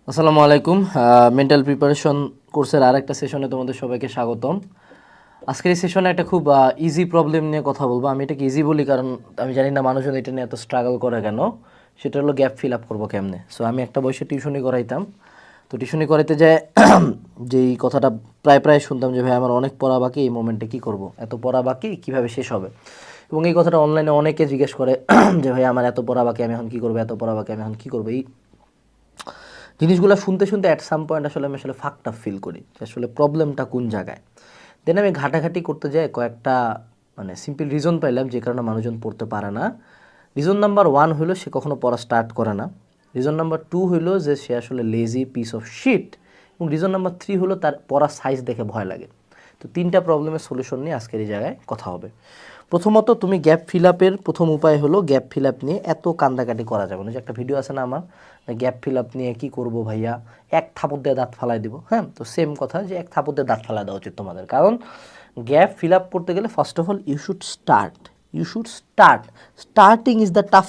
আসসালামু আলাইকুম। Mental preparation কোর্সের আরেকটা সেশনে তোমাদের সবাইকে স্বাগতম। আজকের এই সেশনে একটা খুব ইজি প্রবলেম নিয়ে কথা বলবো। আমি এটাকে ইজি বলি কারণ আমি জানি না মানুষজন এটা নিয়ে এত স্ট্রাগল করে কেন। সেটা হলো গ্যাপ ফিল আপ করবো কেমনে। সো আমি একটা বয়সে টিউশনি করাইতাম। তো টিউশনি করাইতে যায় যেই কথাটা প্রায় প্রায় শুনতাম যে ভাই আমার অনেক পড়া বাকি, এই মোমেন্টে কী করব, এত পড়া বাকি কীভাবে শেষ হবে। এবং এই কথাটা অনলাইনে অনেকে জিজ্ঞেস করে যে ভাই আমার এত পড়া বাকি, আমি এখন কী করবো, এত পড়া বাকি আমি এখন কী করবো। এই জিনিসগুলো শুনতে শুনতে অ্যাট সাম পয়েন্ট আমি ফাকড ফিল করি যে আসলে প্রবলেমটা কোন জায়গায়। দেন আমি ঘাটাঘাটি করতে যাই, কয়েকটা সিম্পল রিজন পাইলাম যে কারণে মানুষজন পড়তে পারে না। রিজন নাম্বার 1 হলো সে কখনো পড়া স্টার্ট করে না। রিজন নাম্বার 2 হলো যে সে আসলে লেজি পিস অফ শিট। এবং রিজন নাম্বার 3 হলো তার পড়া সাইজ দেখে ভয় লাগে। তো 3টা প্রবলেমের সলিউশন নিয়ে আজকের এই জায়গায় কথা হবে। প্রথমত তুমি গ্যাপ ফিল আপের প্রথম উপায় হলো গ্যাপ ফিল আপ নিয়ে এত কান্দাকাটি করা যাবে না। যে একটা ভিডিও আছে না আমার, গ্যাপ ফিল আপ নিয়ে কী করবো ভাইয়া, এক থাপড় দিয়ে দাঁত ফালাই দিব। হ্যাঁ, তো সেম কথা যে এক থাপড় দিয়ে দাঁত ফালাই দেওয়া উচিত তোমাদের। কারণ গ্যাপ ফিল আপ করতে গেলে first of all you should start. Starting is the toughest